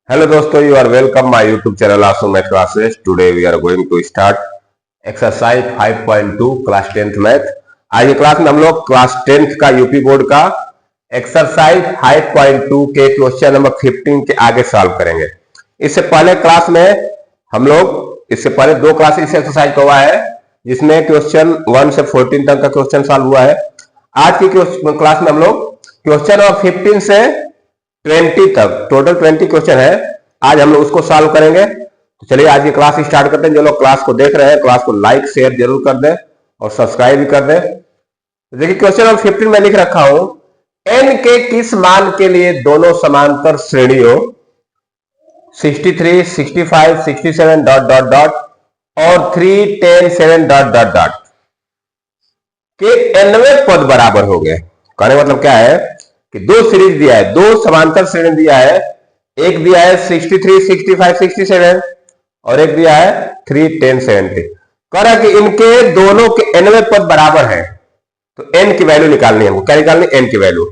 Hello दोस्तों, you are welcome my YouTube channel Asu Math Classes. Today we are going to start exercise 5.2 class 10th math. आज की class में हम लोग class 10th का UP board का exercise 5.2 के क्वेश्चन नंबर 15 के आगे सॉल्व करेंगे। इससे पहले क्लास में हम लोग इससे पहले दो क्लास इस एक्सरसाइज का हुआ है जिसमें क्वेश्चन 1 से 14 तक का क्वेश्चन सॉल्व हुआ है। आज की क्लास में हम लोग क्वेश्चन नंबर 15 से 20 तक टोटल 20 क्वेश्चन है। आज हम लोग उसको सॉल्व करेंगे। तो चलिए आज की क्लास स्टार्ट करते हैं। जो लोग क्लास को देख रहे हैं क्लास को लाइक शेयर जरूर कर दें और सब्सक्राइब भी कर दें। तो देखिए क्वेश्चन नंबर 15 में लिख रखा हूं, n के किस मान के लिए दोनों समांतर श्रेणियों 63, 65, 67 डॉट डॉट डॉट और 3, 10, 7 डॉट डॉट डॉट के nवें पद बराबर हो गए। कहने का मतलब क्या है कि दो सीरीज दिया है, दो समांतर श्रेणी दिया है। एक दिया है 63, 65, 67 और एक दिया है 3, 10, 70। कह रहा है कि इनके दोनों के nवें पद बराबर है तो n की वैल्यू निकालनी है। क्या निकालनी है? n की वैल्यू।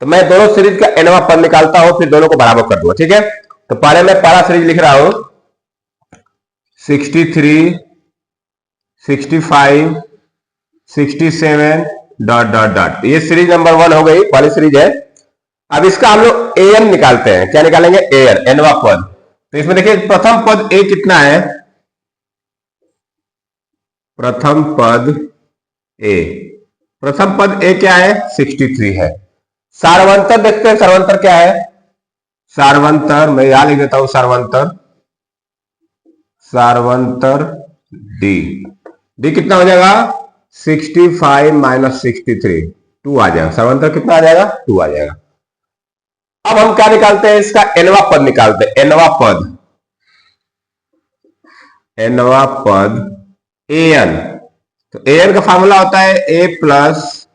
तो मैं दोनों सीरीज का nवां पद निकालता हूं, फिर दोनों को बराबर कर दूंगा। ठीक है, तो पहले मैं पहला सीरीज लिख रहा हूं 63, 65, 67 डॉट डॉट डॉट। ये सीरीज नंबर 1 हो गई, पहली सीरीज है। अब इसका हम लोग an निकालते हैं। क्या निकालेंगे? an, nवां पद। तो इसमें देखिए प्रथम पद a कितना है? प्रथम पद a, प्रथम पद a क्या है? 63 है। सार्वंतर देखते हैं, सार्वंतर क्या है? सार्वंतर मैं यहां लिख देता हूं, सार्वंतर सार्वंतर d कितना हो जाएगा? 65 माइनस 63 2 आ जाएगा। सार्वंतर कितना आ जाएगा? 2 आ जाएगा। अब हम क्या निकालते हैं? इसका nवां पद निकालते हैं। nवां पद an। तो an का फार्मूला होता है a plus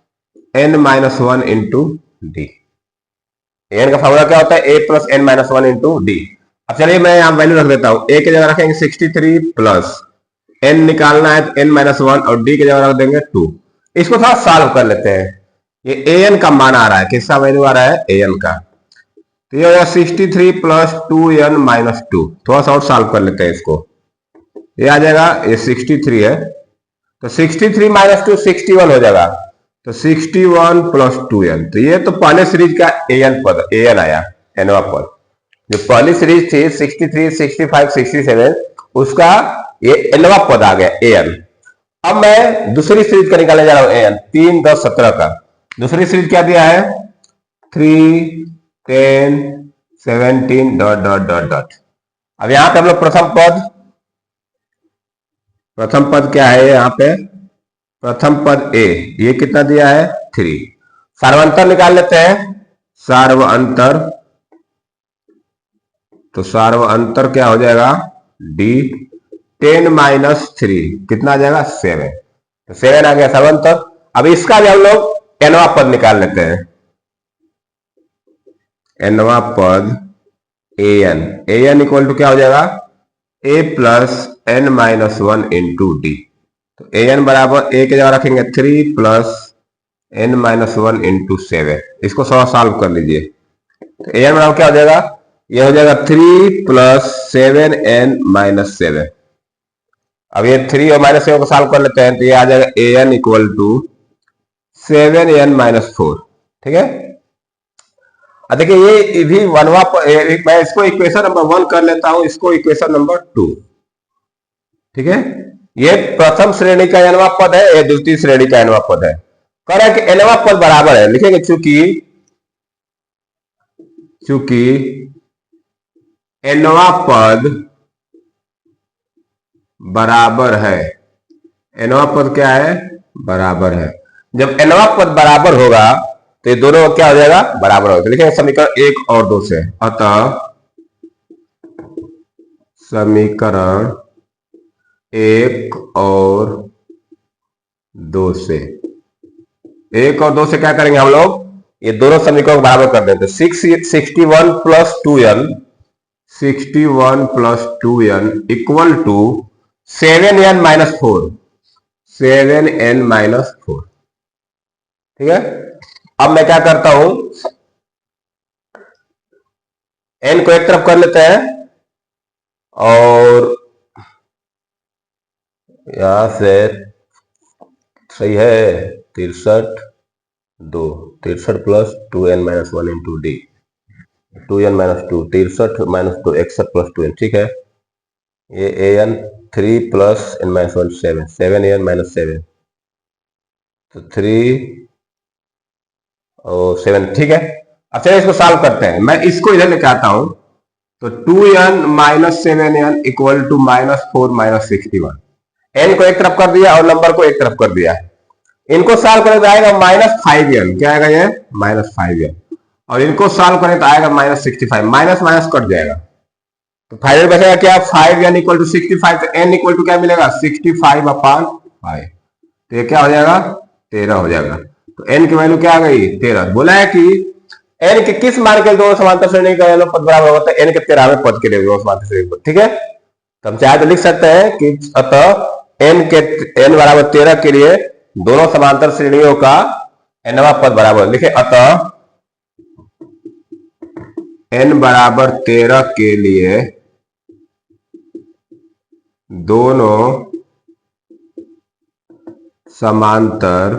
n minus 1 into D. an का फार्मूला क्या होता है? a plus n minus 1 into D. अब चलिए मैं यहां वैल्यू रख देता हूं। a की जगह रखेंगे 63 प्लस n निकालना है तो n माइनस 1 और d की जगह रख देंगे 2। इसको थोड़ा सॉल्व कर लेते हैं। ये an का मान आ रहा है, किसका वैल्यू आ रहा है? an का। तो ये हो जाएगा 63 प्लस 2n माइनस 2। थोड़ा सा और सॉल्व कर लेते हैं इसको। ये आ जाएगा, ये 63 है तो 63 माइनस 2 61 हो जाएगा। तो 61 प्लस 2n। तो ये तो पहले सीरीज का an पद, an आया, nवां पद। जो पहली सीरीज थी 63, 65, 67 उसका ये nवां पद आ गया an। अब मैं दूसरी सीरीज का निकालने जा रहा हूं an 3, 10, 17 का। दूसरी सीरीज क्या दिया है? 3, 10, 17 डॉट डॉट डॉट डॉट। अब यहां पे हम लोग प्रथम पद क्या है? यहां पे प्रथम पद a, ये कितना दिया है? 3। सार्वंतर निकाल लेते हैं। सार्वंतर, तो सार्वंतर क्या हो जाएगा? d 10 माइनस 3 कितना आ जाएगा? 7। तो 7 आ गया सार्वंतर। अब इसका भी हम लोग nवां पद निकाल लेते हैं। nवां पद an इक्वल टू क्या हो जाएगा? a plus n minus 1 into D. तो an बराबर a की जगह रखेंगे 3 प्लस n माइनस 1 इंटू 7। इसको थोड़ा सॉल्व कर लीजिए। तो an बराबर क्या हो जाएगा? ये हो जाएगा 3 प्लस 7n माइनस 7। अब ये 3 और माइनस 7 को सॉल्व कर लेते हैं तो ये आ जाएगा an equal to 7n minus 4। ठीक है, देखिए ये भी मैं इसको इक्वेशन नंबर 1 कर लेता हूं, इसको इक्वेशन नंबर 2। ठीक है, ये प्रथम श्रेणी का nवां पद है, ये द्वितीय श्रेणी का nवां पद है। कह रहा है कि nवां पद बराबर है, लिखेंगे चूंकि nवां पद बराबर है। nवां पद क्या है? बराबर है। जब nवां पद बराबर होगा तो ये दोनों क्या हो जाएगा? बराबर होगा। लिखेंगे समीकरण 1 और 2 से। अतः समीकरण 1 और 2 से, 1 और 2 से क्या करेंगे हम लोग? ये दोनों समीकरण को बराबर कर देते हैं। 61 plus 2n, 61 plus 2n equal to 7n minus 4, 7n minus 4। ठीक है, अब मैं क्या करता हूं, एन को एक तरफ कर लेते हैं और यहां से सही है 63 2 63 plus 2n-1 into D 2n-2 63 - 2 61 plus 2n ठीक है। ये an 3 प्लस n-1 7 7an-7 तो 3 और 7 ठीक है। अब चलिए इसको सॉल्व करते हैं। मैं इसको इधर लेके आता हूं तो 2n - 7n equal to -4 - 61 n को एक तरफ कर दिया और नंबर को एक तरफ कर दिया। इनको सॉल्व करें तो आएगा -5n क्या आएगा ये -5n और इनको सॉल्व करें तो आएगा -65 माइनस माइनस कट जाएगा तो फाइनल बचेगा क्या 5n इक्वल टू 65 तो n इक्वल टू क्या मिलेगा 65/5 तो ये क्या हो जाएगा 13 हो जाएगा। तो n की वैल्यू क्या आ गई 13। बोला है कि n के किस मान के लिए दोनों समांतर श्रेणी का पद बराबर होगा तो n के 13वें पद के लिए दोनों समांतर श्रेणी पद ठीक है। तो हम चाहे तो लिख सकते हैं कि अतः n बराबर 13 के लिए दोनों समांतर श्रेणियों का nवां पद बराबर लिखे। अतः n बराबर 13 के लिए दोनों समांतर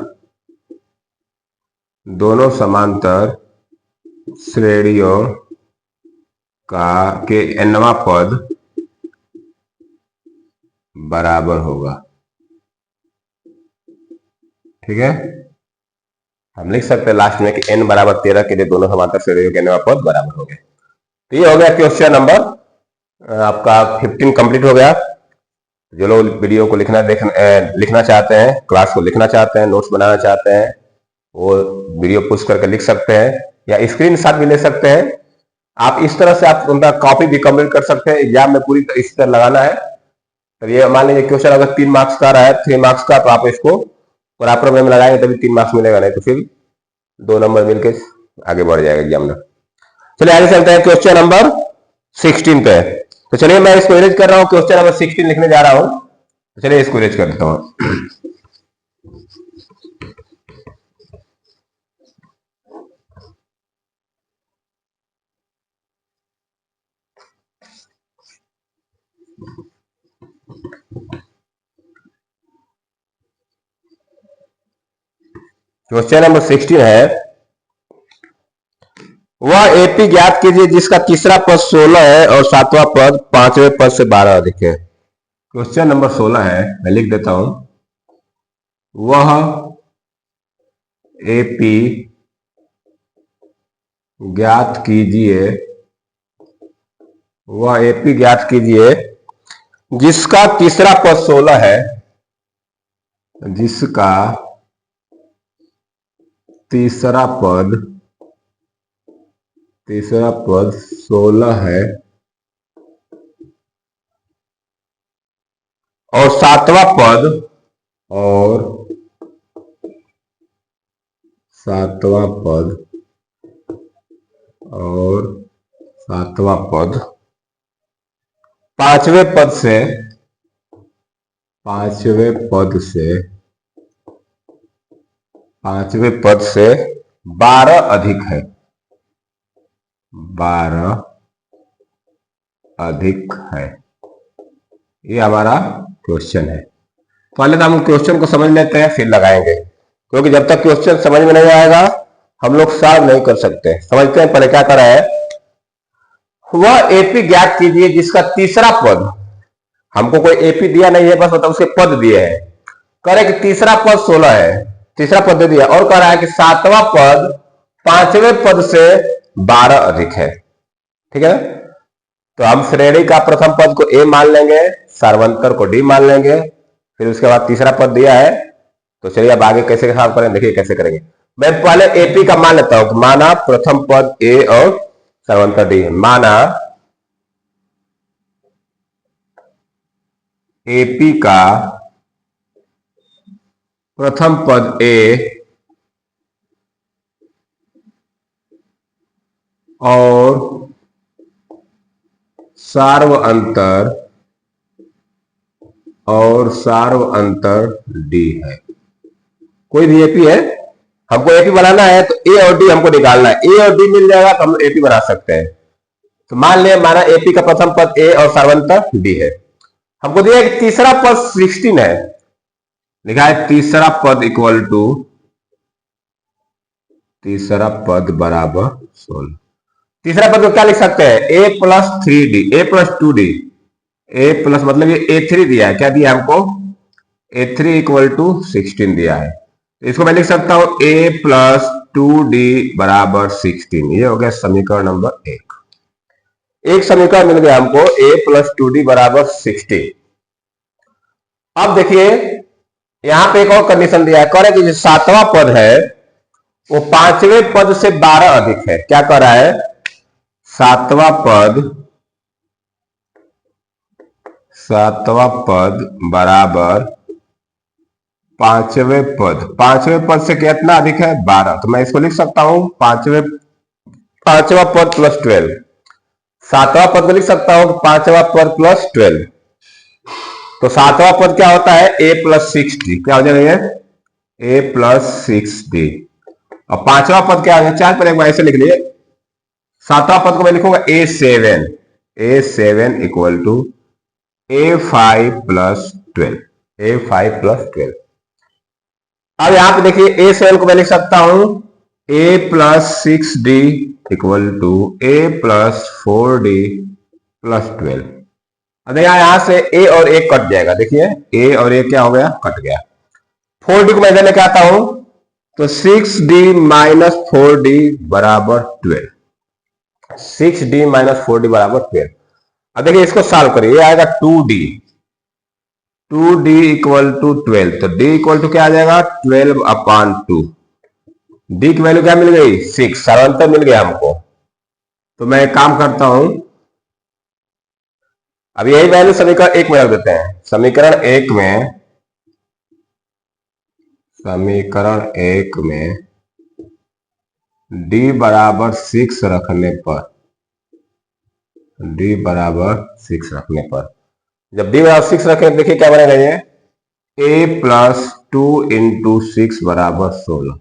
श्रेणियों का के nवां पद बराबर होगा ठीक है। हम लिख सकते हैं लास्ट में कि n बराबर 13 के लिए दोनों समांतर श्रेणियों के nवां पद बराबर हो गए। तो ये हो गया क्वेश्चन नंबर आपका 15 कंप्लीट हो गया। जो लोग वीडियो को लिखना चाहते हैं, क्लास को लिखना चाहते हैं, नोट्स बनाना चाहते हैं, वो वीडियो पुश करके लिख सकते हैं या स्क्रीनशॉट भी ले सकते हैं। आप इस तरह से आप उनका कॉपी भी कंप्लीट कर सकते हैं। एग्जाम में पूरी इस तरह लगाना है। तो ये मान लीजिए क्वेश्चन अगर 3 मार्क्स का रहा है 3 मार्क्स का तो आप इसको प्रॉपर वे में लगाएंगे तभी 3 मार्क्स मिलेगा, नहीं तो फिर 2 नंबर मिलके आगे बढ़ जाएगा एग्जाम में। चलिए आगे चलते हैं क्वेश्चन नंबर 16 पे। तो चलिए मैं इसको इरेज कर रहा हूँ, क्वेश्चन नंबर 16 लिखने जा रहा हूं। तो चलिए इसको इरेज कर देता हूं। क्वेश्चन नंबर 16 है वह एपी ज्ञात कीजिए जिसका तीसरा पद 16 है और सातवां पद 5वें पद से 12 अधिक है। क्वेश्चन नंबर 16 है, मैं लिख देता हूं वह एपी ज्ञात कीजिए जिसका तीसरा पद 16 है, जिसका तीसरा पद 16 है और सातवां पद पांचवें पद से 12 अधिक है। 12 अधिक है, ये हमारा क्वेश्चन है। पहले तो हम क्वेश्चन को समझ लेते हैं फिर लगाएंगे, क्योंकि जब तक क्वेश्चन समझ में नहीं आएगा हम लोग सॉल्व नहीं कर सकते। समझते हैं पहले क्या कर रहा है। वह एपी ज्ञात कीजिए जिसका तीसरा पद, हमको कोई एपी दिया नहीं है, बस मतलब उसके पद दिए हैं। कह रहे कि तीसरा पद 16 है, तीसरा पद दे दिया, और कह रहा है कि सातवां पद 5वें पद से 12 अधिक है। ठीक है, तो हम श्रेणी का प्रथम पद को ए मान लेंगे, सार्वंतर को डी मान लेंगे, फिर उसके बाद तीसरा पद दिया है। तो चलिए अब आगे कैसे हिसाब करें, देखिए कैसे करेंगे। मैं पहले एपी का मान लेता हूं। माना प्रथम पद ए और सार्वंतर डी, माना एपी का प्रथम पद ए और सार्व अंतर डी है। कोई भी एपी है, हमको एपी बनाना है तो ए और डी हमको निकालना है। ए और डी मिल जाएगा तो हम एपी बना सकते हैं। तो मान लिया हमारा एपी का प्रथम पद ए और सर्वंतर डी है। हमको दिया कि तीसरा पद 16 है, लिखा है तीसरा पद इक्वल टू, तीसरा पद बराबर 16। तीसरा पद को क्या लिख सकते हैं, ए plus 3d, A plus 2d, A plus मतलब ये ए3 दिया है, क्या दिया हमको, ए3 इक्वल टू 16 दिया है। तो इसको मैं लिख सकता हूं ए प्लस 2d बराबर 16। ये हो गया समीकरण नंबर 1। एक समीकरण मिल गया हमको, ए प्लस 2d बराबर 16। अब देखिए यहां पे एक और कंडीशन दिया है, कह रहा है कि जो सातवां पद है वो पांचवें पद से 12 अधिक है। क्या कर रहा है, सातवां पद बराबर पांचवें पद से कितना अधिक है, 12। तो मैं इसको लिख सकता हूं पांचवा पद प्लस 12। सातवां पद को लिख सकता हूं पांचवा पद प्लस 12। तो सातवां पद क्या होता है, ए प्लस 6d, क्या हो जाएगा ये, ए प्लस 6d। और पांचवा पद क्या हो जाएगा, 4 पर एक बार ऐसे लिख लिए। सातवां पद को मैं लिखूंगा a7 equal to a5 plus 12, a5 plus 12। अब यहां पे देखिए a7 को मैं लिख सकता हूं a plus 6d equal to a plus 4d plus 12। अब यहां से a और a कट जाएगा, देखिए a और a क्या हो गया, कट गया। 4d को मैं इधर लेके आता हूं, तो 6d माइनस 4d बराबर 12, 6d माइनस 4d बराबर 12। अब देखिए इसको सॉल्व करिए, ये आएगा 2d इक्वल टू 12। तो d इक्वल टू क्या आ जाएगा, 12/2। d की वैल्यू क्या मिल गई, 6, सर्वंतर मिल गया हमको। तो मैं एक काम करता हूं, अब यही वैल्यू समीकरण 1 में रख देते हैं। समीकरण 1 में d बराबर 6 रखने पर, जब d बराबर 6 रखें, देखिए क्या बनेगा, ये a प्लस 2 इंटू 6 बराबर 16।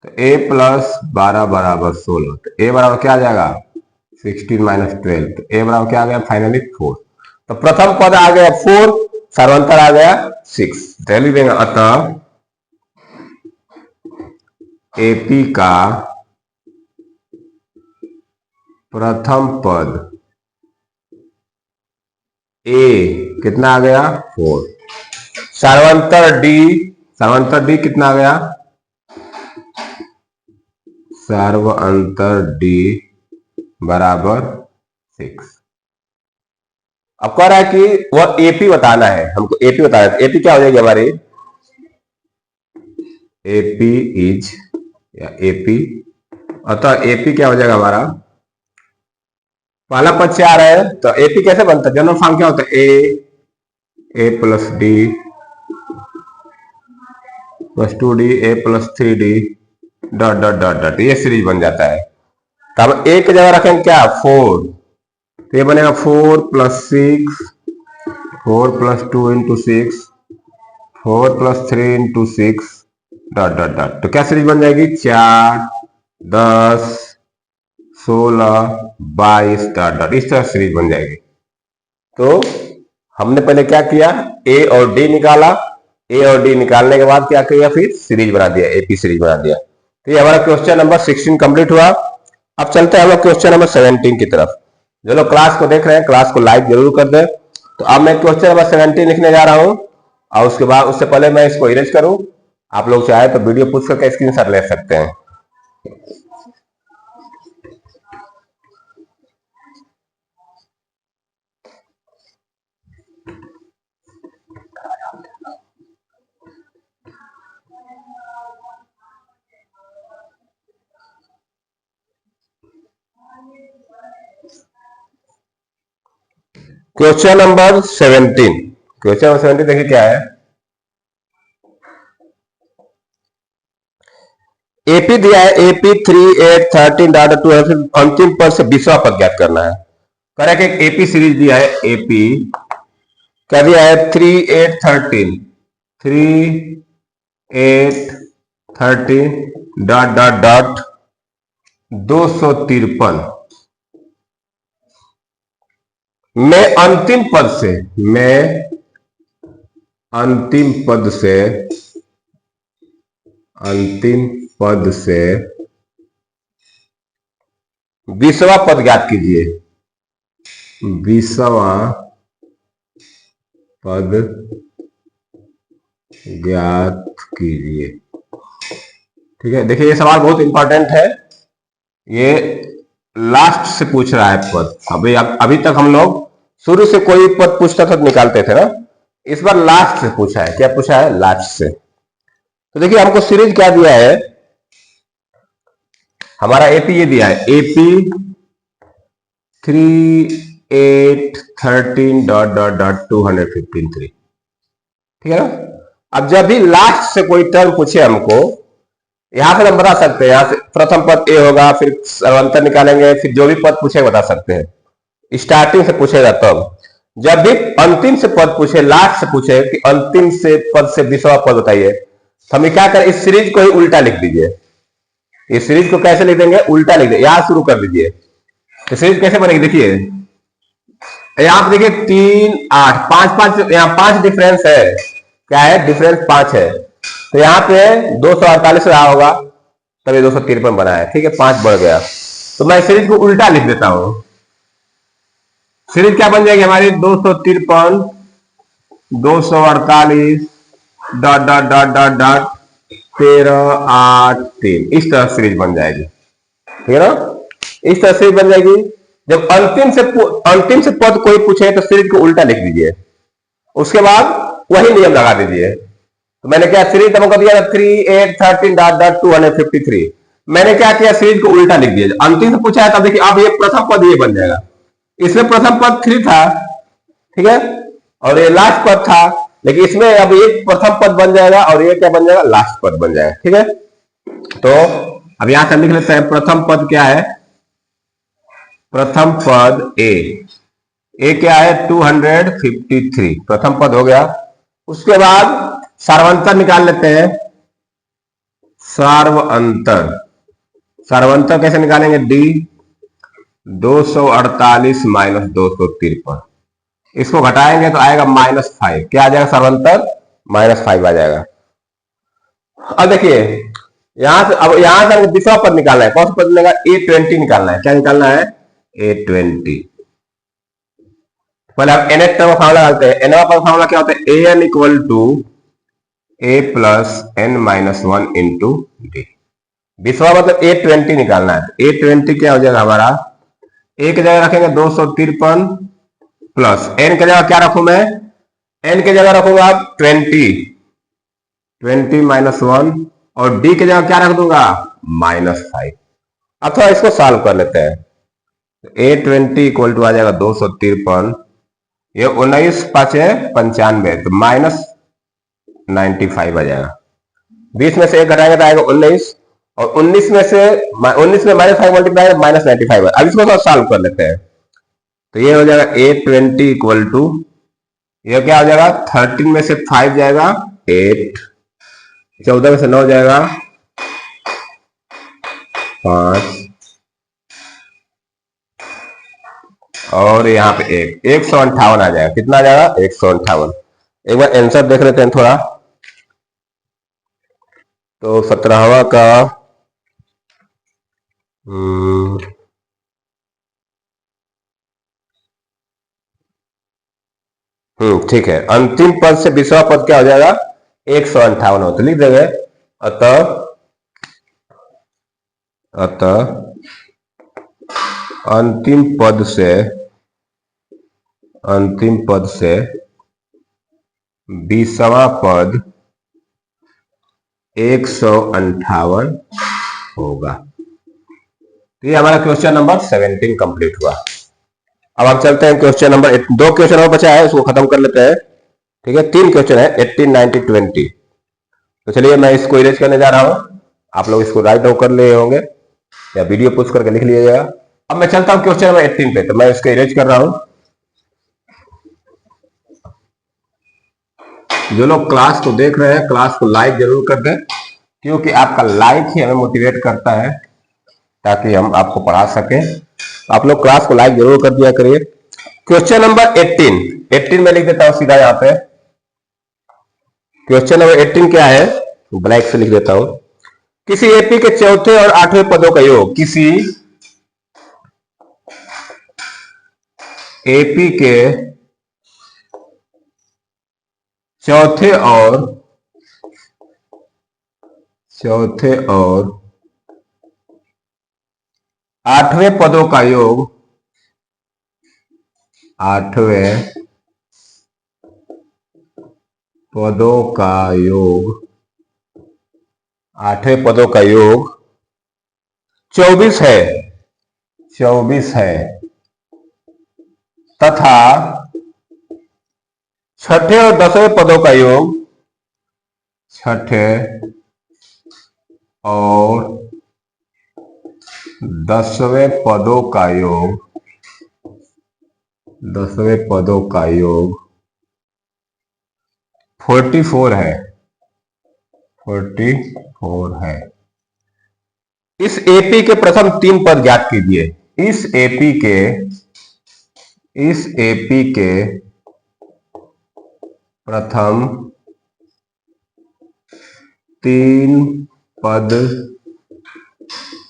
तो a प्लस 12 बराबर 16। तो a बराबर क्या आ जाएगा, 16 माइनस 12। तो a बराबर क्या आ गया, फाइनली 4। तो प्रथम पद आ गया 4, सर्वंतर आ गया 6। लिख देंगे अतः एपी का प्रथम पद ए कितना आ गया, 4। सर्वंतर डी कितना आ गया, सर्वंतर डी बराबर 6। अब कह रहा है कि वह एपी बताना है, हमको एपी बताना है। एपी क्या हो जाएगी हमारी, एपी इज या एपी, अतः एपी क्या हो जाएगा हमारा, पहला पद 4 है, तो एपी कैसे बनता है, जनरल फॉर्म क्या होता है, A plus D plus 2d, A plus 3d dot dot dot dot, ये सीरीज बन जाता है। तो हम ए की जगह रखेंगे क्या, 4। तो ये बनेगा 4 plus 6, 4 plus 2 into 6, 4 plus 3 into 6 dot dot dot. तो क्या सीरीज बन जाएगी, 4, 10, 16, 22 डॉट डॉट, इस तरह सीरीज बन जाएगी। तो हमने पहले क्या किया, ए और डी निकाला, ए और डी निकालने के बाद क्या किया, फिर सीरीज बना दिया, एपी सीरीज बना दिया। तो ये हमारा क्वेश्चन नंबर 16 कंप्लीट हुआ। अब चलते हैं हम लोग क्वेश्चन नंबर 17 की तरफ। जो लोग क्लास को देख रहे हैं, क्लास को लाइक जरूर कर दें। तो अब मैं क्वेश्चन नंबर 17 लिखने जा रहा हूं, और उसके बाद, उससे पहले मैं इसको इरेज करूं। आप लोग चाहे तो वीडियो पूछ करके स्क्रीनशॉट ले सकते हैं। क्वेश्चन नंबर 17 देखिए क्या है, एपी दिया है, एपी 3, 8, 13 डाटा 12, अंतिम पद से 20वां पद ज्ञात करना है। कह रहा है कि एपी सीरीज दिया है, एपी क्या दिया है, 3, 8, 13, 3, 8, 13 डॉट डॉट डॉट 253 मैं अंतिम पद से बीसवां पद ज्ञात कीजिए। 20वां पद ज्ञात कीजिए। ठीक है, देखिए ये सवाल बहुत इंपॉर्टेंट है। ये लास्ट से पूछ रहा है पद। अभी तक हम लोग शुरू से कोई पद पूछता था तो निकालते थे ना, इस बार लास्ट से पूछा है। क्या पूछा है? लास्ट से। तो देखिए हमको सीरीज क्या दिया है, हमारा एपी ये दिया है, एपी 3 8 13 डॉट डॉट डॉट 215 ठीक है ना। अब जब भी लास्ट से कोई टर्म पूछे हमको, यहां से हम बता सकते हैं, यहां से प्रथम पद ए होगा, फिर सर्वंतर निकालेंगे, फिर जो भी पद पूछे बता सकते हैं। स्टार्टिंग से पूछेगा तब। जब भी अंतिम से पद पूछे, लास्ट से पूछे कि अंतिम से पद से 20वां पद बताइए, तो हमें क्या करें, इस सीरीज को ही उल्टा लिख दीजिए। इस सीरीज को कैसे लिख देंगे? उल्टा लिख देंगे। यहां शुरू कर दीजिए। तो सीरीज कैसे बनेगी? देखिए यहां पर देखिए 3 8 5 5, यहां 5 डिफरेंस है। क्या है? डिफरेंस 5 है। तो यहाँ पे 248 रहा होगा, तभी 253 बना है। ठीक है, 5 बढ़ गया। तो मैं सीरीज को उल्टा लिख देता हूं। सीरीज क्या बन जाएगी हमारी? 253 248 dot dot dot dot dot 13 8 3, इस तरह सीरीज बन जाएगी। ठीक है ना, इस तरह सीरीज बन जाएगी। जब अंतिम से पद कोई पूछे तो सीरीज को उल्टा लिख दीजिए, उसके बाद वही नियम लगा दीजिए। तो मैंने क्या सीरीज हमको दिया 3 8 13 डॉट डॉट 253, मैंने क्या किया, सीरीज को उल्टा लिख दिया। अंतिम से पूछा है तब देखिए अब ये प्रथम पद ये बन जाएगा। इसमें प्रथम पद 3 था, ठीक है, और ये लास्ट पद था, लेकिन इसमें अब ये प्रथम पद बन जाएगा और ये क्या बन जाएगा? लास्ट पद बन जाएगा। ठीक है, तो अब यहां से लिख लेते हैं प्रथम पद क्या है। प्रथम पद ए क्या है? 253 प्रथम पद हो गया। उसके बाद सार्वंतर निकाल लेते हैं। सार्वंतर कैसे निकालेंगे? डी 248 माइनस 253, इसको घटाएंगे तो आएगा -5। क्या आ जाएगा सार्वंतर? -5 आ जाएगा। अब देखिए अब यहां से 20वां पद निकालना है। कौन सा पद मिलेगा? A20 निकालना है। क्या निकालना है? A20। पहले आप nth टर्म का फॉर्मूला डालते हैं। nवां पद फॉर्मूला क्या होता है? an equal to a plus n minus 1 into D. 20वां मतलब A20 निकालना है। A20 क्या हो जाएगा हमारा? a की जगह रखेंगे 253 प्लस n की जगह क्या रखूं मैं? n की जगह रखूंगा आप 20 माइनस 1, और d की जगह क्या रख दूंगा? -5। अब थोड़ा इसको सॉल्व कर लेते हैं। A20 इक्वल टू आ जाएगा 253, ये 19 5 95, तो -95 आ जाएगा। 20 में से 1 घटाएंगे तो आएगा 19, और 19 में -5 मल्टीप्लाई -95। अब इसको थोड़ा सॉल्व कर लेते हैं। तो ये हो जाएगा A20 इक्वल टू, ये क्या हो जाएगा? 13 में से 5 जाएगा 8, 14 में से 9 जाएगा 5, और यहाँ पे 158 आ जाएगा। कितना आ जाएगा? 158। एक बार आंसर देख लेते हैं थोड़ा। तो 17वां का ठीक है। अंतिम पद से 20वां पद क्या हो जाएगा? 158 हो, तो लिख देंगे अतः अंतिम पद से 20वां पद 158 होगा। तो ये हमारा क्वेश्चन नंबर 17 कंप्लीट हुआ। अब हम चलते हैं क्वेश्चन नंबर 2 क्वेश्चन और बचा है, उसको खत्म कर लेते हैं। ठीक है, 3 क्वेश्चन है, 18 19 20। तो चलिए मैं इसको इरेज करने जा रहा हूं। आप लोग इसको राइट डाउन कर लिए होंगे या वीडियो पोस्ट करके लिख लीजिएगा। अब मैं चलता हूं क्वेश्चन नंबर 18 पे, तो मैं इसको इरेज कर रहा हूं। जो लोग क्लास को देख रहे हैं, क्लास को लाइक जरूर कर दें, क्योंकि आपका लाइक ही हमें मोटिवेट करता है ताकि हम आपको पढ़ा सकें। तो आप लोग क्लास को लाइक जरूर कर दिया करिए। क्वेश्चन नंबर 18 में लिख देता हूं सीधा यहां पे। क्वेश्चन नंबर 18 क्या है, ब्लैक से लिख देता हूं। किसी एपी के चौथे और आठवें पदों का योग, किसी एपी के चौथे और आठवें पदों का योग, आठवें पदों का योग 24 है तथा छठे और 10वें पदों का योग, छठे और 10वें पदों का योग, 44 है। इस एपी के प्रथम 3 पद ज्ञात कीजिए। इस एपी के प्रथम 3 पद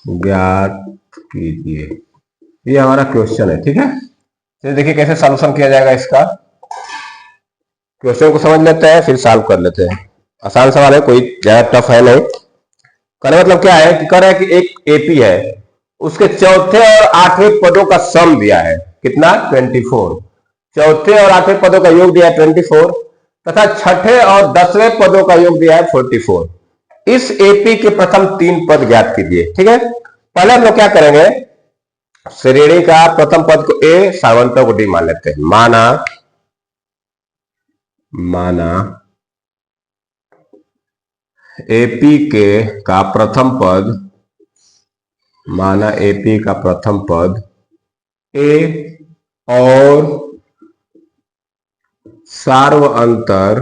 ज्ञात कीजिए। ये हमारा क्वेश्चन है, ठीक है। तो देखिए कैसे सॉल्यूशन किया जाएगा इसका। क्वेश्चन को समझ लेते हैं, फिर सॉल्व कर लेते हैं। आसान सवाल है, कोई ज्यादा टफ है नहीं। कहने मतलब क्या है कि कह रहा है कि एक एपी है, उसके चौथे और आठवें पदों का सम दिया है, कितना 24। चौथे और आठवें पदों का योग दिया है 24 तथा छठे और 10वें पदों का योग दिया है 44। इस एपी के प्रथम 3 पद ज्ञात कीजिए, ठीक है। पहले हम लोग क्या करेंगे, श्रेणी का प्रथम पद को ए, सावंतों को डी मान लेते हैं। माना एपी का प्रथम पद ए और सार्व अंतर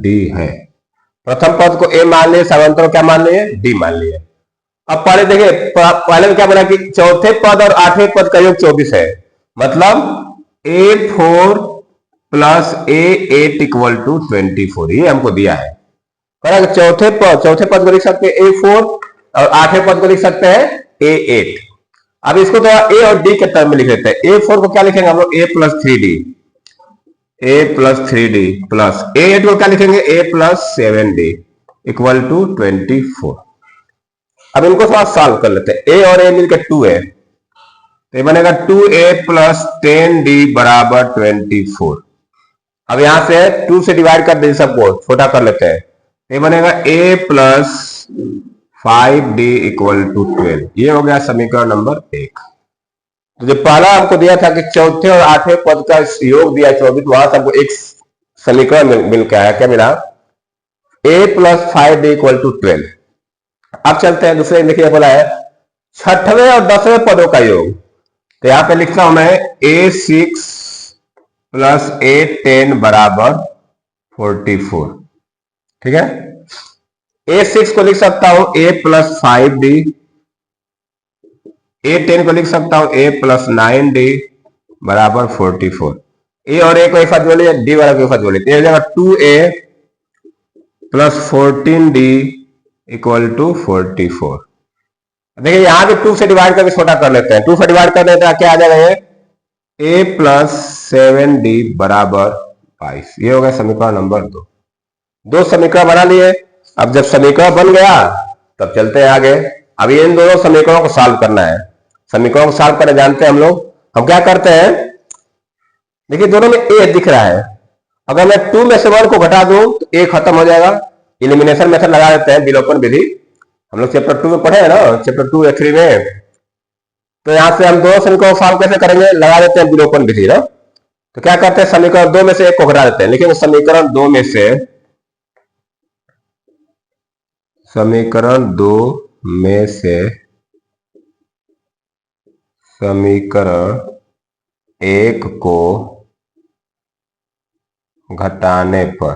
डी है। प्रथम पद को ए मान लिए, सार्वंतर क्या मान लिए, डी मान लिए। अब पहले देखिए, पहले में क्या बोला कि चौथे पद और आठवें पद का योग 24 है, मतलब A4 plus A8 equal to 24। ये हमको दिया है। चौथे पद को लिख सकते हैं A4 और आठवें पद को लिख सकते हैं A8। अब इसको तो ए और डी के टर्म में लिख लेते हैं। A4 को क्या लिखेंगे हम लोग, A plus 3D plus A8 को क्या लिखेंगे, A plus 7D equal to 24। अब इनको थोड़ा सॉल्व कर लेते हैं। ए और ए मिलकर 2 है, तो ये बनेगा 2A प्लस 10D बराबर 24। अब यहां से 2 से डिवाइड कर दे, सबको छोटा कर लेते हैं। ये बनेगा A plus 5D equal to 12। ये हो गया समीकरण नंबर 1। तो जो पहला हमको दिया था कि चौथे और आठवें पद का योग दिया 24, वहां से हमको एक समीकरण मिल के आया, क्या मिला, A plus 5D equal to 12। अब चलते हैं दूसरे, देखिए बोला है छठवें और 10वें पदों का योग। तो यहां पे लिखता हूं मैं A6 प्लस A10 बराबर 44, ठीक है। A6 को लिख सकता हूं A प्लस 5D, A10 को लिख सकता हूं A प्लस 9D बराबर 44। ए और ए को एक साथ जोड़िए, डी वाला को एक साथ जोड़िए, हो जाएगा 2A plus 14D equal to 44। देखिए यहां भी 2 से डिवाइड करके छोटा कर लेते हैं। 2 से डिवाइड कर लेते हैं, क्या आ जाएगा, ये A प्लस 7D बराबर 22। ये हो गया समीकरण नंबर 2। 2 समीकरण बना लिए। अब जब समीकरण बन गया तब चलते हैं आगे। अब इन दोनों समीकरणों को सॉल्व करना है। समीकरणों को सॉल्व करने जानते हैं हम लोग। हम क्या करते हैं, देखिए दोनों में A दिख रहा है, अगर मैं 2 में से 1 को घटा दूं तो A खत्म हो जाएगा। इलिमिनेशन मेथड लगा देते हैं, विलोपन विधि। हम लोग चैप्टर 2 में पढ़े हैं ना, चैप्टर 2 या 3 में। तो यहां से हम दोनों समीकरण को सॉल्व कैसे करेंगे, लगा देते हैं विलोपन विधि ना। तो क्या करते हैं, समीकरण 2 में से 1 को घटा देते हैं। लेकिन समीकरण 2 में से समीकरण 1 को घटाने पर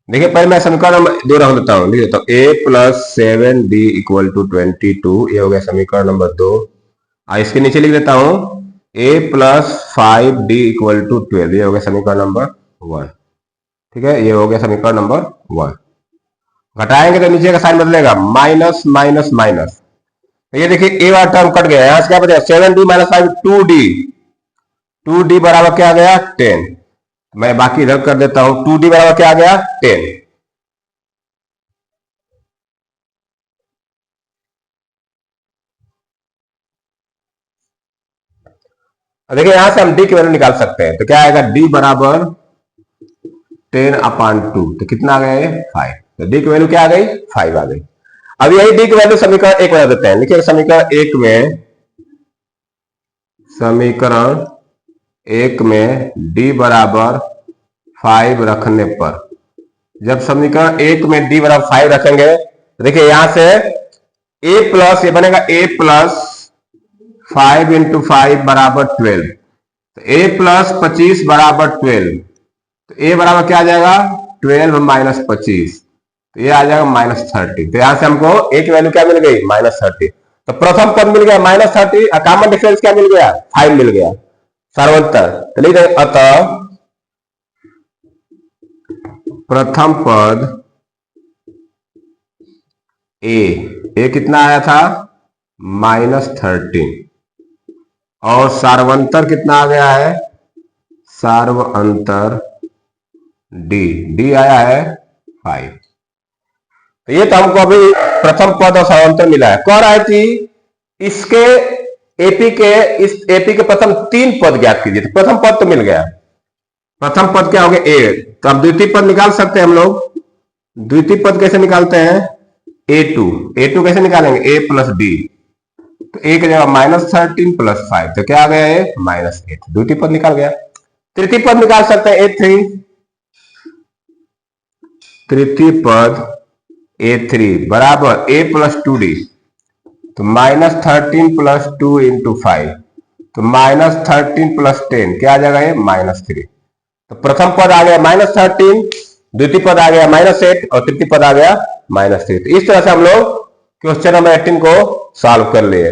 देखिए पहले मैं समीकरण नंबर दो रख देता हूँ, लिख देता हूँ ए प्लस 7d इक्वल टू 22, ये हो गया समीकरण नंबर 2। इसके नीचे लिख देता हूँ ए प्लस 5d इक्वल टू 12, ये हो गया समीकरण नंबर 1। ठीक है, ये हो गया समीकरण नंबर 1। घटाएंगे तो नीचे का साइन बदलेगा, माइनस माइनस माइनस। तो ये देखिए ए वाला टर्म कट गया, यहां से क्या बचेगा 7d माइनस 5 2d, 2d बराबर क्या आ गया 10। मैं बाकी इधर कर देता हूं, 2d बराबर क्या आ गया 10। देखिए यहां से हम d की वैल्यू निकाल सकते हैं, तो क्या आएगा d बराबर 10/2, तो कितना आ गया 5। तो d की वैल्यू क्या आ गई 5 आ गई। अब यही d की वैल्यू समीकरण एक बना देते हैं, लिखिए समीकरण एक में d बराबर 5 रखने पर, जब समीकरण एक में d बराबर 5 रखेंगे तो देखिए यहां से a प्लस, ये बनेगा a प्लस 5 इंटू 5 बराबर 12, तो a प्लस 25 बराबर 12, तो a बराबर क्या आ जाएगा 12 माइनस 25, तो ये आ जाएगा -30। तो यहां से हमको a की वैल्यू क्या मिल गई -30। तो प्रथम पद मिल गया -30, कॉमन डिफरेंस क्या मिल गया 5 मिल गया, सर्वोत्तर। तो लिख दें अतः प्रथम पद ए कितना आया था -13, और सार्वंतर कितना आ गया है, सार्वअंतर डी आया है 5। तो ये तो हमको अभी प्रथम पद और सार्वंतर मिला है। कह रहा है कि इसके इस एपी के प्रथम 3 पद ज्ञात कीजिए। तो प्रथम पद तो मिल गया, प्रथम पद क्या हो गया ए, तो अब द्वितीय पद निकाल सकते हैं हम लोग। द्वितीय पद कैसे निकालते हैं, ए टू कैसे निकालेंगे ए प्लस डी, तो ए की जगह -13 प्लस 5, तो क्या आ गया है -8, द्वितीय पद निकाल गया। तृतीय पद निकाल सकते हैं A3, तृतीय पद A3 बराबर a प्लस 2d, तो -13 प्लस 2 इंटू 5, तो -13 प्लस 10 क्या आ जाएगा ये -3। तो प्रथम पद आ गया -13, द्वितीय पद आ गया -8 और तृतीय पद आ गया -3। तो इस तरह से हम लोग क्वेश्चन नंबर 18 को सॉल्व कर लिए।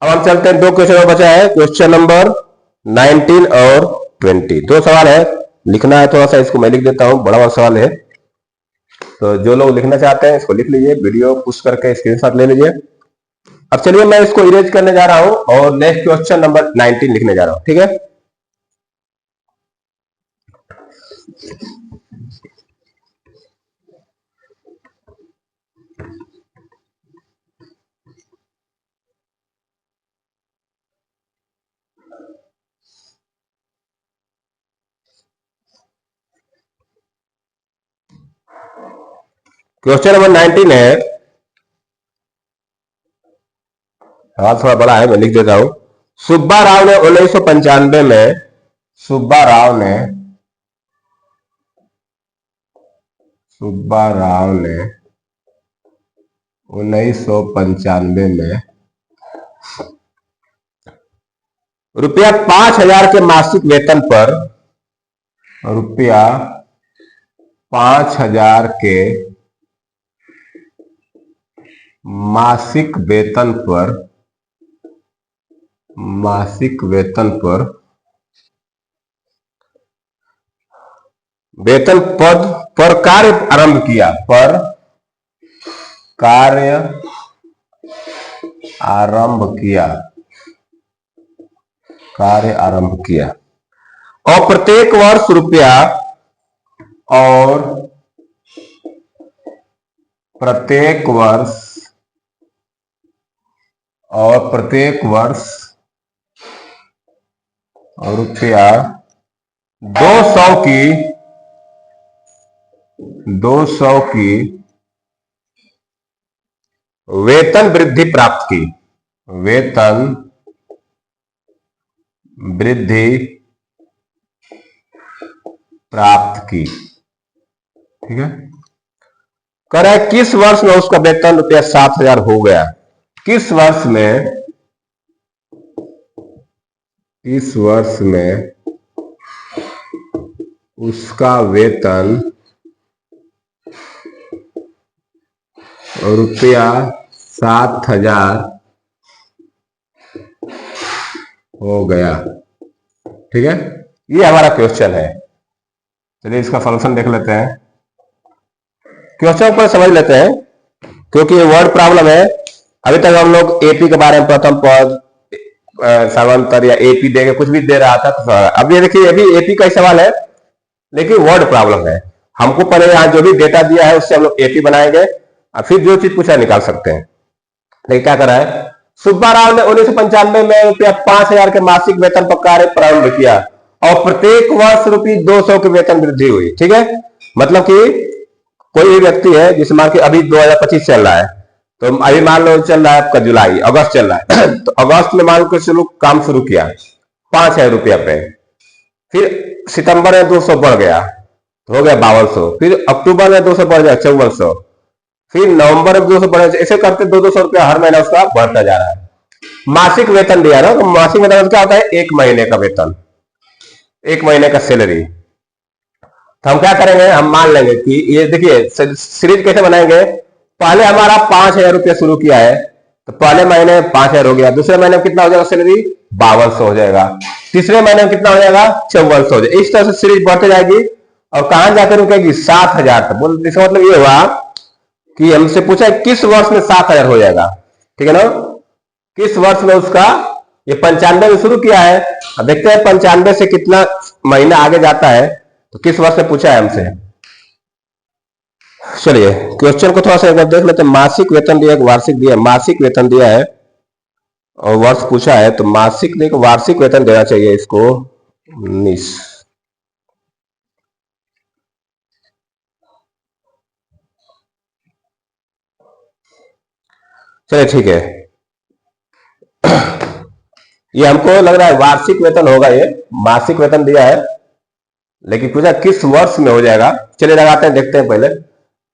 अब हम चलते हैं, 2 क्वेश्चन और बचा है, क्वेश्चन नंबर 19 और 20। 2 सवाल है, लिखना है थोड़ा सा, इसको मैं लिख देता हूं, बड़ा सवाल है। तो जो लोग लिखना चाहते हैं इसको लिख लीजिए, वीडियो पुश करके स्क्रीनशॉट ले लीजिए। अब चलिए मैं इसको इरेज करने जा रहा हूं और नेक्स्ट क्वेश्चन नंबर 19 लिखने जा रहा हूं, ठीक है। क्वेश्चन नंबर 19 है, सवाल थोड़ा बड़ा है, मैं लिख देता हूं। सुब्बा राव ने 1995 में, सुब्बा राव ने 1995 में रुपया 5,000 के मासिक वेतन पर, रुपया 5,000 के मासिक वेतन पर, वेतन पद पर कार्य आरंभ किया, पर कार्य आरंभ किया, और प्रत्येक वर्ष रुपया, और प्रत्येक वर्ष रुपया 200 की वेतन वृद्धि प्राप्त की, वेतन वृद्धि प्राप्त की, ठीक है। कह रहा है किस वर्ष में उसका वेतन रुपया 7,000 हो गया, किस वर्ष में उसका वेतन रुपया 7,000 हो गया। ठीक है, ये हमारा क्वेश्चन है। चलिए इसका सॉल्यूशन देख लेते हैं। क्वेश्चन पर समझ लेते हैं, क्योंकि ये वर्ड प्रॉब्लम है। अभी तक हम लोग एपी के बारे में प्रथम पद, सर्वांतर या एपी देके कुछ भी दे रहा था। तो अब ये देखिए, ये भी एपी का ही सवाल है, लेकिन वर्ड प्रॉब्लम है। हमको पहले यहाँ जो भी डेटा दिया है उससे हम लोग एपी बनाएंगे और फिर जो चीज पूछा निकाल सकते हैं। लेकिन क्या कर रहा है, सुब्बा राव ने 1995 में रुपया 5,000 के मासिक वेतन पर कार्य प्रारंभ किया और प्रत्येक वर्ष ₹200 की वेतन वृद्धि हुई। ठीक है, मतलब कि कोई भी व्यक्ति है, जिसे मान के अभी 2025 चल रहा है, तो अभी मान लो चल रहा है आपका जुलाई, अगस्त चल रहा है तो अगस्त में मान के चलो काम शुरू किया 5,000 रुपया पे, फिर सितंबर में 200 बढ़ गया तो हो गया 5200, फिर अक्टूबर में 200 बढ़ गया 5400, फिर नवंबर में 200 बढ़ गया। ऐसे करते 200 रुपया हर महीना उसका बढ़ता जा रहा है। मासिक वेतन दिया ना, तो मासिक वेतन क्या होता है, एक महीने का वेतन, एक महीने का सैलरी। तो हम क्या करेंगे, हम मान लेंगे कि ये देखिए सीरीज कैसे बनाएंगे। पहले हमारा 5,000 रुपया शुरू किया है, तो पहले महीने 5,000 हो गया, दूसरे महीने में कितना हो जाएगा सैलरी, 5200 हो जाएगा, तीसरे महीने में कितना हो जाएगा, 5400 हो जाएगा। इस तरह से सीरीज बढ़ते जाएगी और कहां जाकर रुकेगी, 7,000 तक। बोल, इसका मतलब ये हुआ कि हमसे पूछा है किस वर्ष में 7,000 हो जाएगा। ठीक है ना, किस वर्ष में उसका, ये 95 में शुरू किया है, अब देखते हैं 95 से कितना महीना आगे जाता है, तो किस वर्ष में पूछा है हमसे। चलिए क्वेश्चन को थोड़ा सा अगर देख लेते हैं। मासिक वेतन दिया, वार्षिक दिया, मासिक वेतन दिया है और वर्ष पूछा है, तो मासिक देखो वार्षिक वेतन देना चाहिए इसको 19। चलिए ठीक है, ये हमको लग रहा है वार्षिक वेतन होगा, ये मासिक वेतन दिया है लेकिन पूछा किस वर्ष में हो जाएगा। चलिए लगाते हैं, देखते हैं।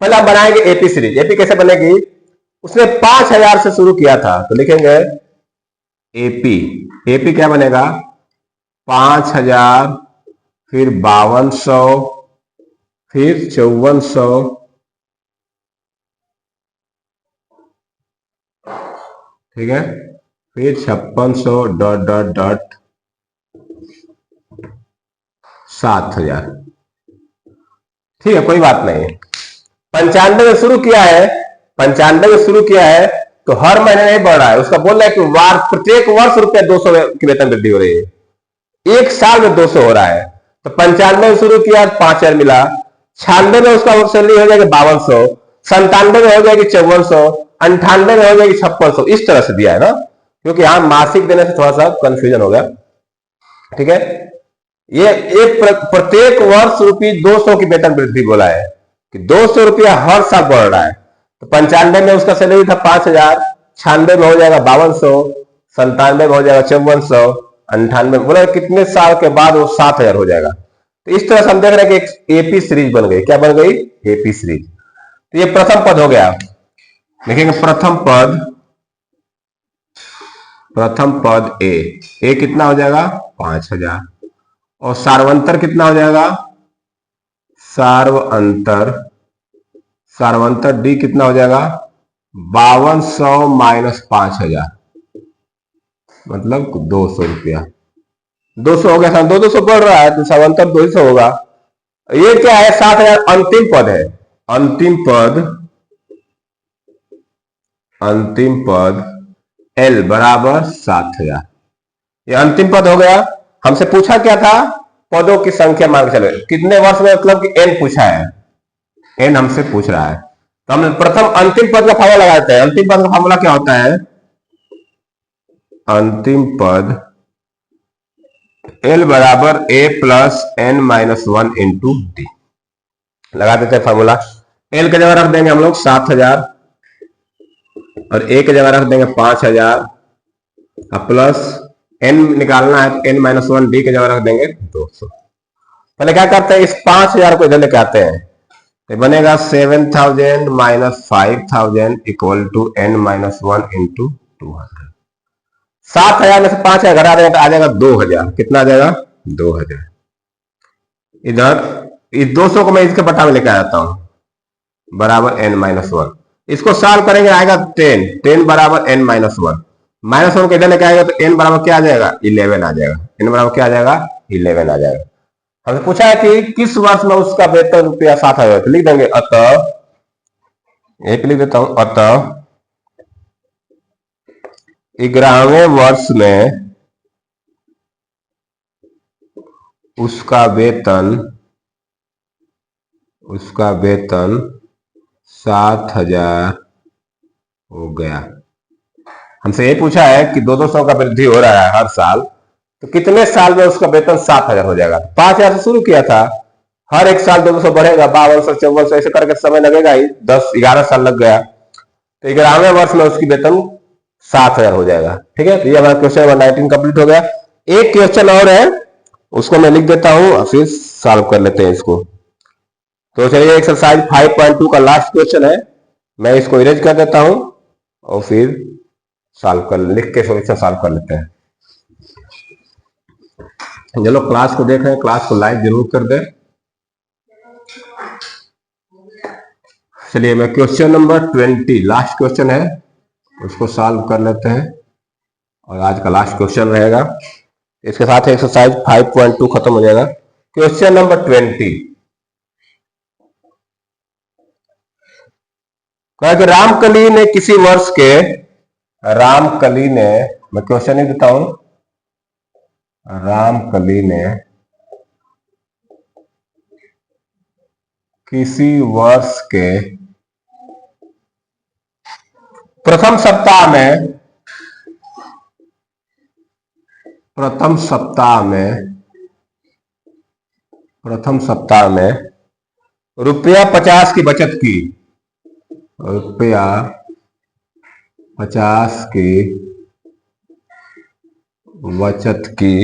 पहले हम बनाएंगे एपी सीरीज। एपी कैसे बनेगी, उसने 5,000 से शुरू किया था, तो लिखेंगे एपी। एपी क्या बनेगा, 5,000, फिर 5200, फिर 5400, ठीक है, फिर 5600 डॉट डॉट डॉट 7,000। ठीक है, कोई बात नहीं। 95 में शुरू किया है, 95 में शुरू किया है तो हर महीने नहीं बढ़ रहा है, उसका बोल रहा है कि प्रत्येक वर्ष रुपया 200 की वेतन वृद्धि हो रही है, एक साल में 200 हो रहा है। तो 95 में शुरू किया 5,000 मिला, 96 में उसका सैलरी हो जाएगी 5200, 97 में हो जाएगी 5400, 98 में हो जाएगी 5600। इस तरह से दिया है ना, क्योंकि यहां मासिक देने से थोड़ा सा कंफ्यूजन हो गया। ठीक है, ये प्रत्येक वर्ष ₹200 की वेतन वृद्धि बोला है कि 200 रुपया हर साल बढ़ रहा है। तो 95 में उसका सैलरी था 5,000, 96 में हो जाएगा 5200, 97 में हो जाएगा 5400, 98 बोला कितने साल के बाद वो 7,000 हो जाएगा। तो इस तरह से हम देख रहे हैं कि एक एपी सीरीज बन गई। क्या बन गई, एपी सीरीज। तो ये प्रथम पद हो गया, देखेंगे प्रथम पद ए कितना हो जाएगा 5,000, और सार्वंतर कितना हो जाएगा, सार्वंतर डी कितना हो जाएगा 5200 माइनस 5,000, मतलब 200 रुपया। 200 हो गया, 200 बढ़ रहा है तो सार्वंतर 200 होगा। ये क्या है, 7,000 अंतिम पद है। अंतिम पद एल बराबर 7,000, ये अंतिम पद हो गया। हमसे पूछा क्या था, पदों की संख्या मान के चलो कितने वर्ष में, मतलब कि एन पूछा है, एन हमसे पूछ रहा है। तो हम प्रथम अंतिम पद का फार्मूला लगाते हैं। अंतिम पद का फार्मूला क्या होता है, अंतिम पद एल बराबर A plus N minus 1 into D. लगा देते हैं फार्मूला। एल की जगह रख देंगे हम लोग 7,000 और ए की जगह रख देंगे 5,000, प्लस एन निकालना है तो एन माइनस 1, डी की जगह रख देंगे 200। पहले क्या करते हैं, इस 5,000 को इधर लेके आते हैं, तो बनेगा 7,000 minus 5,000 equal to n minus 1 into 200। 7,000 में से 5,000 घटा देंगे तो आ जाएगा 2,000। कितना आ जाएगा, 2,000। इधर इस 200 को मैं इसके बटा में लेकर आता हूं बराबर n-1। इसको सॉल्व करेंगे आएगा 10, 10 बराबर n-1। -1 को इधर लेके आएगा तो n बराबर क्या आ जाएगा 11 आ जाएगा। n बराबर क्या आ जाएगा 11 आ जाएगा। हमसे पूछा है कि किस वर्ष में उसका वेतन रुपया 7,000, तो लिख देंगे अतः, एक लिख देता हूं, अतः 11वें वर्ष में उसका वेतन 7,000 हो गया। हमसे ये पूछा है कि 200 का वृद्धि हो रहा है हर साल, तो कितने साल में उसका वेतन 7,000 हो जाएगा। 5,000 से शुरू किया था, हर एक साल 200 बढ़ेगा, 5200 5400 ऐसे करके समय लगेगा ही, 10-11 साल लग गया, तो 11वें वर्ष में उसकी वेतन 7,000 हो जाएगा। ठीक है, तो ये हमारा क्वेश्चन नंबर 19 कंप्लीट हो गया। एक क्वेश्चन और है, उसको मैं लिख देता हूं और फिर सॉल्व कर लेते हैं इसको। तो चलिए एक्सरसाइज 5.2 का लास्ट क्वेश्चन है, मैं इसको इरेज कर देता हूं और फिर लिख के सॉल्यूशन सॉल्व कर लेते हैं। चलो क्लास को देख रहे हैं, क्लास को लाइक जरूर कर दें। चलिए मैं क्वेश्चन नंबर 20 लास्ट क्वेश्चन है, उसको सॉल्व कर लेते हैं और आज का लास्ट क्वेश्चन रहेगा। इसके साथ एक्सरसाइज 5.2 खत्म हो जाएगा। क्वेश्चन नंबर 20 कहा कि रामकली ने किसी वर्ष के, रामकली ने, मैं क्वेश्चन ही देता हूं, रामकली ने किसी वर्ष के प्रथम सप्ताह में रुपया 50 की बचत की, रुपया 50 की बचत की,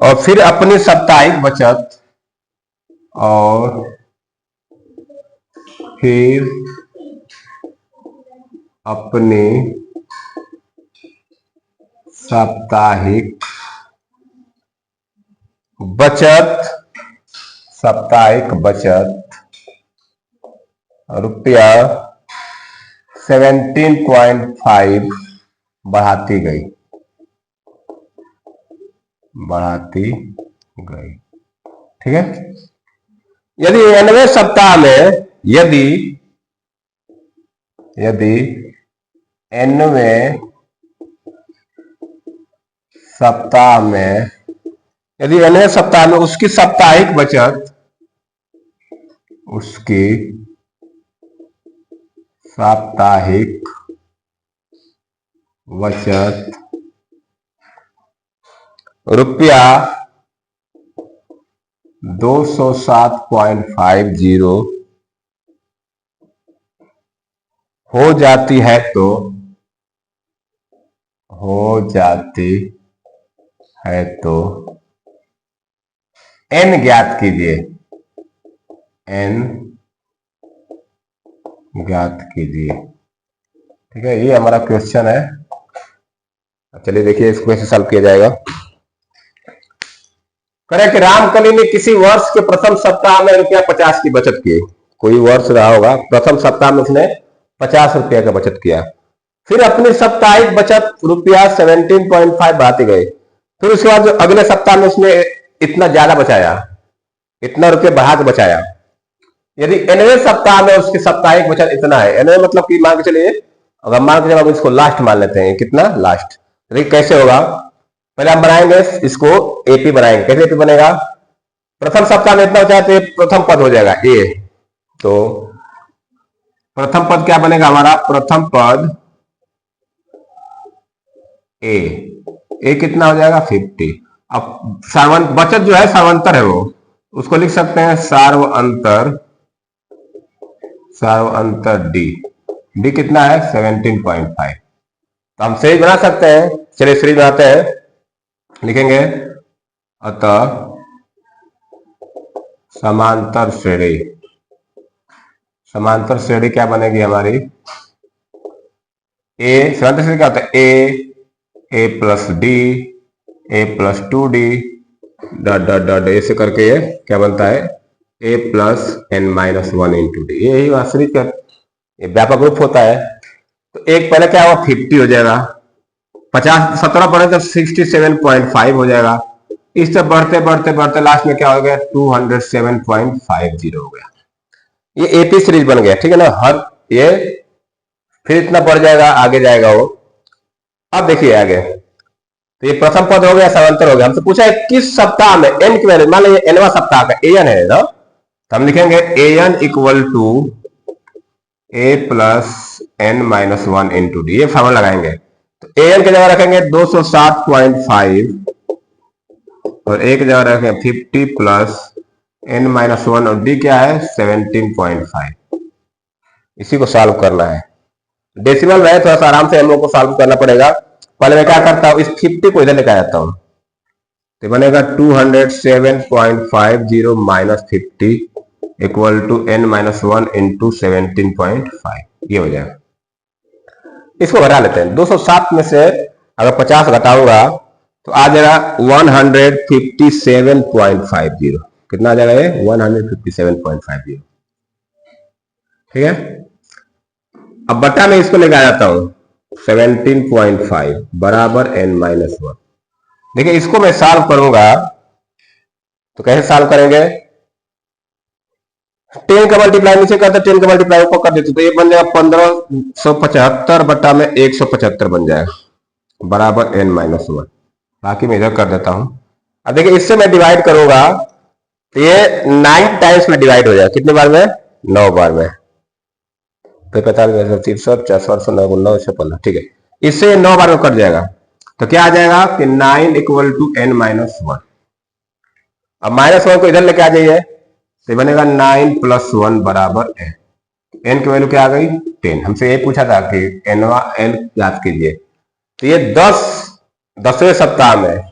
और फिर अपनी साप्ताहिक बचत, और फिर अपनी साप्ताहिक बचत रुपया 17.5 बढ़ाती गई। ठीक है, यदि 90वें सप्ताह में, यदि 90वें सप्ताह में उसकी साप्ताहिक बचत रुपया 207.50 हो जाती है तो n ज्ञात कीजिए, ठीक है, ये हमारा क्वेश्चन है। चलिए देखिए इसको कैसे सॉल्व किया जाएगा। करें कि रामकली ने किसी वर्ष के प्रथम सप्ताह में रुपया 50 की बचत की, कोई वर्ष रहा होगा, प्रथम सप्ताह में उसने 50 रुपया का बचत किया, फिर अपनी साप्ताहिक बचत रुपया 17.5 बढ़ाते गए, फिर उसके बाद अगले सप्ताह में उसने इतना ज्यादा बचाया, इतना रुपया बढ़ा के बचाया। यदि 90वें सप्ताह में उसकी साप्ताहिक बचत इतना है, 90 मतलब कि मान के चलिए, अगर मान के चलिए हम इसको लास्ट मान लेते हैं, कितना लास्ट, देखिए कैसे होगा। पहले हम बनाएंगे इसको एपी बनाएंगे। कैसे एपी बनेगा, प्रथम सप्ताह में इतना बचा तो प्रथम पद हो जाएगा ए, तो प्रथम पद क्या बनेगा हमारा, प्रथम पद ए कितना हो जाएगा 50। अब बचत जो है सार्वंतर है, वो उसको लिख सकते हैं सार्वअंतर डी कितना है 17.5। तो हम सीरीज बना सकते हैं, चलिए सीरीज बनाते हैं, लिखेंगे अतः समांतर श्रेणी क्या बनेगी हमारी, समांतर श्रेणी क्या होता है, A plus D, A plus 2D, dot dot dot ऐसे करके ये क्या बनता है a plus N minus one into D. यही वास्तविक ये व्यापक रूप होता है। तो एक पहले क्या होगा 50 हो जाएगा, 50 17 पढ़े तो 67.5 हो जाएगा। इस तरह बढ़ते बढ़ते बढ़ते लास्ट में क्या हो गया 207.50 हो गया। ये एपी सीरीज बन गया, ठीक है ना। हर ये फिर इतना बढ़ जाएगा, आगे जाएगा वो। अब देखिए आगे, तो ये प्रथम पद हो गया, समांतर हो गया। हमसे पूछा है किस सप्ताह में एन की वैल्यू, मान लीजिए एनवा सप्ताह का एन है ना, तो हम लिखेंगे n equal to a plus N minus one into d. ये फॉर्मूला लगाएंगे तो एन की जगह रखेंगे 260.5 और एक जगह रखेंगे 50 प्लस एन माइनस वन और डी क्या है 17.5। इसी को सॉल्व करना है। डेसिमल में थोड़ा सा आराम से हम लोग को सॉल्व करना पड़ेगा। पहले मैं क्या करता हूं, इस 50 को इधर लेकर आता हूं, तो बनेगा 207.50 minus 50 equal to n minus one into 17.5। ये हो जाएगा। इसको घटा लेते हैं। 207 में से अगर 50 घटाऊंगा तो आ जाएगा 157.50। कितना आ जाएगा ये 157.50। ठीक है। अब बटा में इसको लेकर आ जाता हूं 17.5 बराबर n माइनस वन। देखिए इसको मैं सॉल्व करूंगा तो कैसे सॉल्व करेंगे, 10 का मल्टीप्लाई नीचे करते 10 का मल्टीप्लाई ऊपर कर देते तो ये बन जाएगा 1575 बटा में 175 बन जाएगा बराबर n माइनस वन। बाकी मैं इधर कर देता हूं। अब देखिए इससे मैं डिवाइड करूंगा तो ये 9 टाइम्स में डिवाइड हो जाएगा। कितने बार में 9 बार में। तो 45 63 64 9 15। ठीक है, इससे 9 बार में कट जाएगा तो क्या आ जाएगा कि 9 equal to n minus one. अब माइनस वन को इधर लेके आ जाइए तो बनेगा 9 प्लस वन बराबर एन। एन की वैल्यू क्या आ गई 10। हमसे ये पूछा था कि एन याद कीजिए। तो ये 10वें सप्ताह में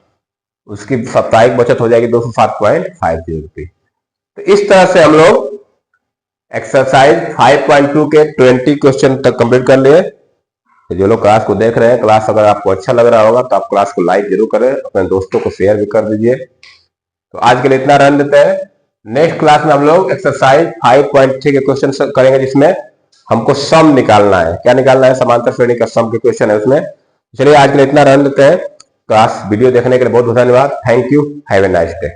उसकी साप्ताहिक बचत हो जाएगी 207.50 रुपये। तो इस तरह से हम लोग एक्सरसाइज 5.2 के 20 क्वेश्चन तक कंप्लीट कर लिए। तो जो लोग क्लास को देख रहे हैं, क्लास अगर आपको अच्छा लग रहा होगा तो आप क्लास को लाइक जरूर करें, अपने दोस्तों को शेयर भी कर दीजिए। तो आज के लिए इतना रहने देते हैं। नेक्स्ट क्लास में हम लोग एक्सरसाइज 5.3 के क्वेश्चन करेंगे जिसमें हमको सम निकालना है। क्या निकालना है, समांतर श्रेणी का सम के क्वेश्चन है उसमें। चलिए आज के लिए इतना रहने देते हैं। क्लास वीडियो देखने के लिए बहुत बहुत धन्यवाद। Thank you, have a nice day.